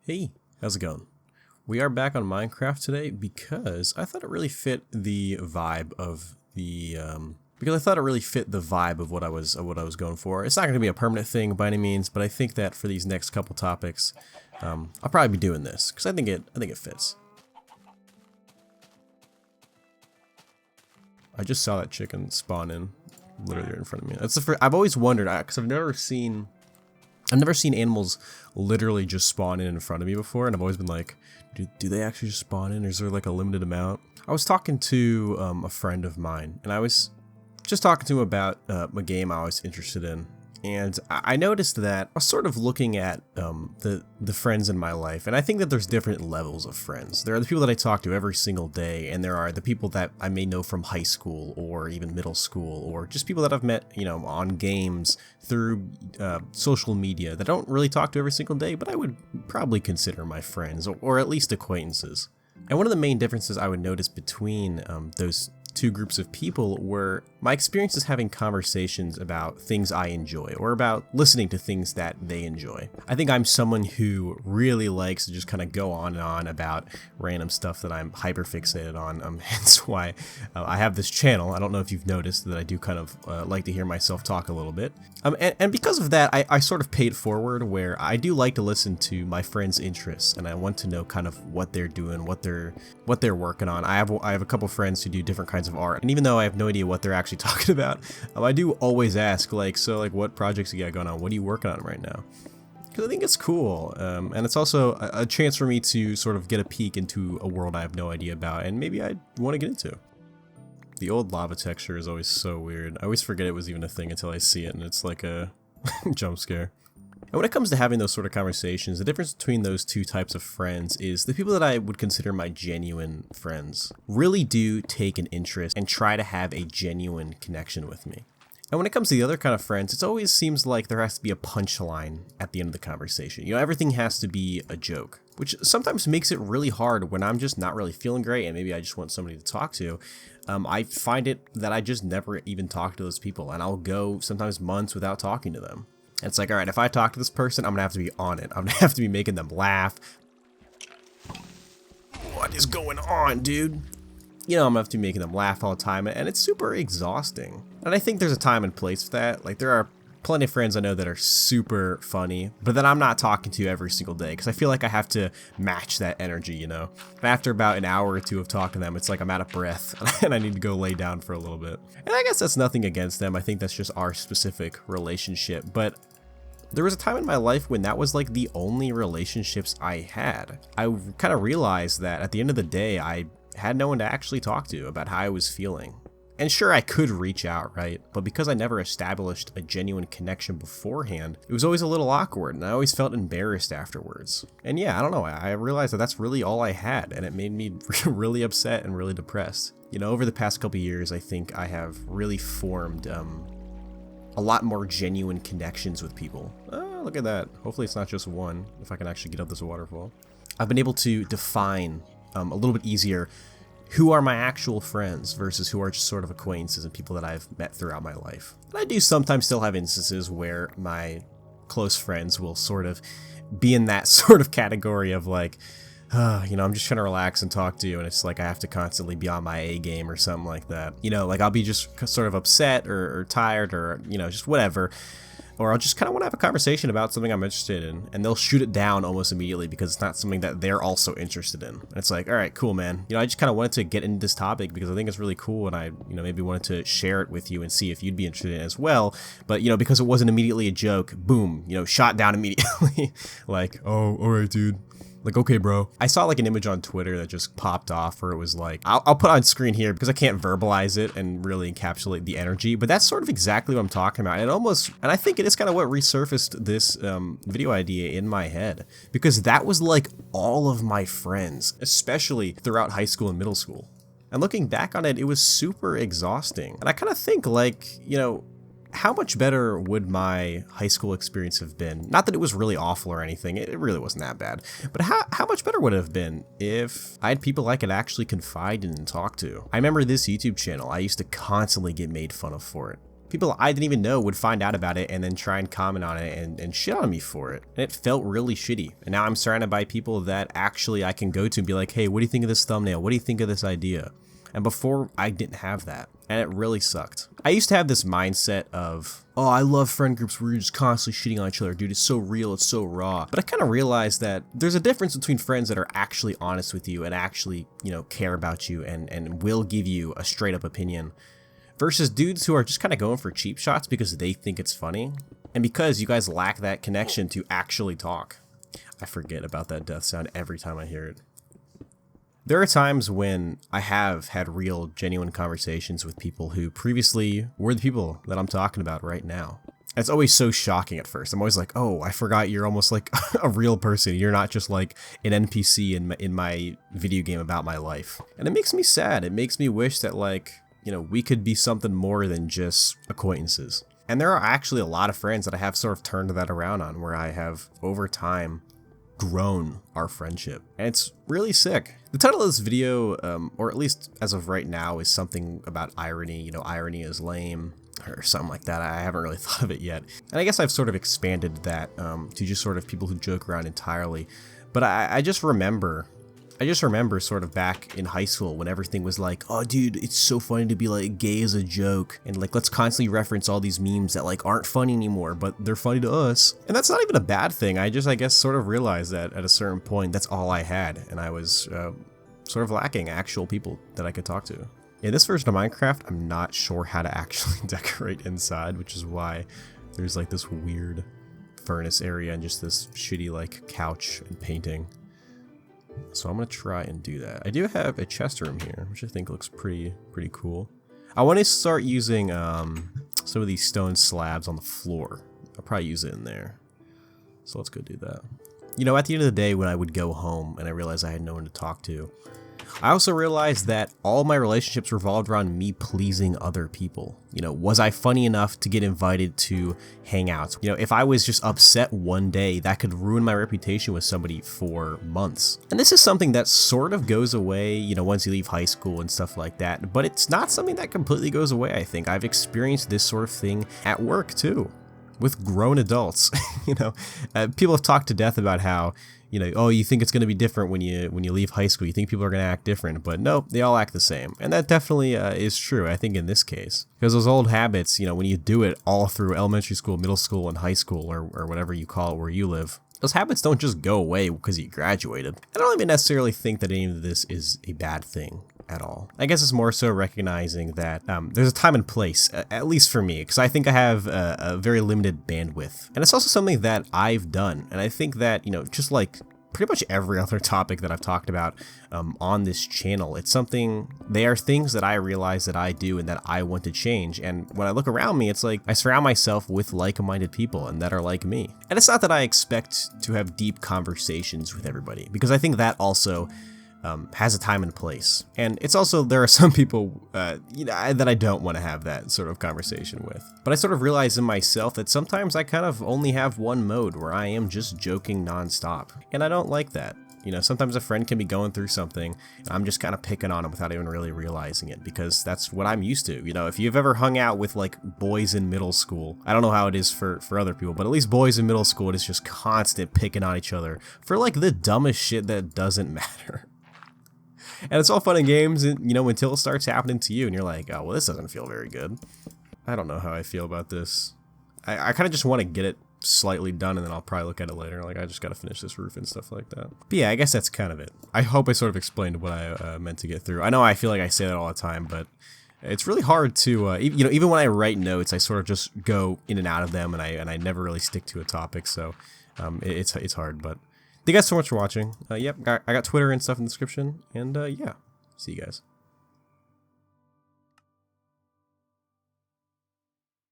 Hey, how's it going? We are back on Minecraft today because I thought it really fit the vibe of what I was going for. It's not going to be a permanent thing by any means, but I think that for these next couple topics, I'll probably be doing this because I think it fits. I just saw that chicken spawn in literally right in front of me. That's the first, I've always wondered because I've never seen animals literally just spawn in front of me before, and I've always been like, do they actually just spawn in, or is there like a limited amount? I was talking to a friend of mine, and I was just talking to him about a game I was interested in, and I noticed that I was sort of looking at the friends in my life, and I think that there's different levels of friends. There are the people that I talk to every single day, and there are the people that I may know from high school or even middle school, or just people that I've met, on games through social media that I don't really talk to every single day, but I would probably consider my friends or at least acquaintances. And one of the main differences I would notice between those two groups of people were my experiences having conversations about things I enjoy or about listening to things that they enjoy. I think I'm someone who really likes to just kind of go on and on about random stuff that I'm hyper fixated on, hence why I have this channel. I don't know if you've noticed that I do kind of like to hear myself talk a little bit. And because of that, I sort of paid forward where I do like to listen to my friends' interests, and I want to know kind of what they're doing, what they're working on. I have a couple friends who do different kinds of art, and even though I have no idea what they're actually talking about, I do always ask, so what projects you got going on? What are you working on right now? Because I think it's cool, and it's also a chance for me to sort of get a peek into a world I have no idea about, and maybe I want to get into. The old lava texture is always so weird. I always forget it was even a thing until I see it, and it's like a jump scare. And when it comes to having those sort of conversations, the difference between those two types of friends is the people that I would consider my genuine friends really do take an interest and try to have a genuine connection with me. And when it comes to the other kind of friends, it always seems like there has to be a punchline at the end of the conversation. Everything has to be a joke, which sometimes makes it really hard when I'm just not really feeling great and maybe I just want somebody to talk to. I find it that I just never even talk to those people, and I'll go sometimes months without talking to them. And it's like, all right, if I talk to this person, I'm gonna have to be on it. I'm gonna have to be making them laugh. What is going on, dude? I'm gonna have to be making them laugh all the time, and it's super exhausting. And I think there's a time and place for that. Like, there are plenty of friends I know that are super funny, but that I'm not talking to every single day because I feel like I have to match that energy, And after about an hour or two of talking to them, it's like I'm out of breath and I need to go lay down for a little bit. And I guess that's nothing against them. I think that's just our specific relationship. But there was a time in my life when that was like the only relationships I had. I kind of realized that at the end of the day, I had no one to actually talk to about how I was feeling. And sure, I could reach out, right? But because I never established a genuine connection beforehand, it was always a little awkward, and I always felt embarrassed afterwards. And yeah, I don't know, I realized that that's really all I had, and it made me really upset and really depressed. Over the past couple years, I think I have really formed a lot more genuine connections with people. Oh, look at that. Hopefully it's not just one, if I can actually get up this waterfall. I've been able to define a little bit easier who are my actual friends versus who are just sort of acquaintances and people that I've met throughout my life. And I do sometimes still have instances where my close friends will sort of be in that sort of category of like, I'm just trying to relax and talk to you, and it's like I have to constantly be on my A game or something like that. Like I'll be just sort of upset or tired or, just whatever. Or I'll just kind of want to have a conversation about something I'm interested in, and they'll shoot it down almost immediately because it's not something that they're also interested in. And it's like, all right, cool, man. I just kind of wanted to get into this topic because I think it's really cool, and I, maybe wanted to share it with you and see if you'd be interested in it as well. But, because it wasn't immediately a joke, boom, shot down immediately. Like, oh, all right, dude. Like, okay, bro. I saw like an image on Twitter that just popped off where it was like, I'll put on screen here because I can't verbalize it and really encapsulate the energy, but that's sort of exactly what I'm talking about. And I think it is kind of what resurfaced this video idea in my head, because that was like all of my friends, especially throughout high school and middle school. And looking back on it, it was super exhausting. And I kind of think like, how much better would my high school experience have been? Not that it was really awful or anything, it really wasn't that bad, but how much better would it have been if I had people I could actually confide in and talk to? I remember this YouTube channel, I used to constantly get made fun of for it. People I didn't even know would find out about it and then try and comment on it and shit on me for it. And it felt really shitty. And now I'm surrounded by people that actually I can go to and be like, hey, what do you think of this thumbnail? What do you think of this idea? And before, I didn't have that. And it really sucked. I used to have this mindset of, oh, I love friend groups where you're just constantly shitting on each other. Dude, it's so real, it's so raw. But I kind of realized that there's a difference between friends that are actually honest with you and actually, you know, care about you and will give you a straight up opinion, versus dudes who are just kind of going for cheap shots because they think it's funny, and because you guys lack that connection to actually talk. I forget about that death sound every time I hear it. There are times when I have had real, genuine conversations with people who previously were the people that I'm talking about right now. And it's always so shocking at first. I'm always like, oh, I forgot you're almost like a real person. You're not just like an NPC in my video game about my life. And it makes me sad. It makes me wish that, like, you know, we could be something more than just acquaintances. And there are actually a lot of friends that I have sort of turned that around on, where I have, over time, grown our friendship. And it's really sick. The title of this video, or at least as of right now, is something about irony. You know, irony is lame, or something like that. I haven't really thought of it yet. And I guess I've sort of expanded that to just sort of people who joke around entirely. But I just remember sort of back in high school when everything was like, oh dude, it's so funny to be like gay as a joke, and like let's constantly reference all these memes that like aren't funny anymore, but they're funny to us. And that's not even a bad thing. I guess sort of realized that at a certain point that's all I had, and I was sort of lacking actual people that I could talk to. In this version of Minecraft, I'm not sure how to actually decorate inside, which is why there's like this weird furnace area and just this shitty like couch and painting. So I'm gonna try and do that. I do have a chest room here, which I think looks pretty cool. I want to start using some of these stone slabs on the floor. I'll probably use it in there. So let's go do that. You know, at the end of the day, when I would go home and I realized I had no one to talk to, I also realized that all my relationships revolved around me pleasing other people. You know, was I funny enough to get invited to hangouts? You know, if I was just upset one day, that could ruin my reputation with somebody for months. And this is something that sort of goes away, you know, once you leave high school and stuff like that. But it's not something that completely goes away, I think. I've experienced this sort of thing at work too, with grown adults. You know, people have talked to death about how, you know, oh, you think it's going to be different when you leave high school. You think people are going to act different, but no, they all act the same. And that definitely is true, I think, in this case. Because those old habits, you know, when you do it all through elementary school, middle school, and high school, or whatever you call it where you live, those habits don't just go away because you graduated. I don't even necessarily think that any of this is a bad thing at all. I guess it's more so recognizing that there's a time and place, at least for me, because I think I have a very limited bandwidth. And it's also something that I've done. And I think that, you know, just like pretty much every other topic that I've talked about on this channel, it's something, they are things that I realize that I do and that I want to change. And when I look around me, it's like I surround myself with like-minded people and that are like me. And it's not that I expect to have deep conversations with everybody, because I think that also has a time and place. And it's also, there are some people you know, that I don't want to have that sort of conversation with. But I sort of realize in myself that sometimes I kind of only have one mode where I am just joking nonstop. And I don't like that. You know, sometimes a friend can be going through something and I'm just kind of picking on them without even really realizing it, because that's what I'm used to. You know, if you've ever hung out with like boys in middle school, I don't know how it is for other people, but at least boys in middle school, it is just constant picking on each other for like the dumbest shit that doesn't matter. And it's all fun and games, you know, until it starts happening to you and you're like, oh, well, this doesn't feel very good. I don't know how I feel about this. I kind of just want to get it slightly done and then I'll probably look at it later. Like, I just got to finish this roof and stuff like that. But yeah, I guess that's kind of it. I hope I sort of explained what I meant to get through. I know I feel like I say that all the time, but it's really hard to, you know, even when I write notes, I sort of just go in and out of them and I never really stick to a topic. So it's hard, but thank you guys so much for watching. Yep, I got Twitter and stuff in the description, and yeah, see you guys.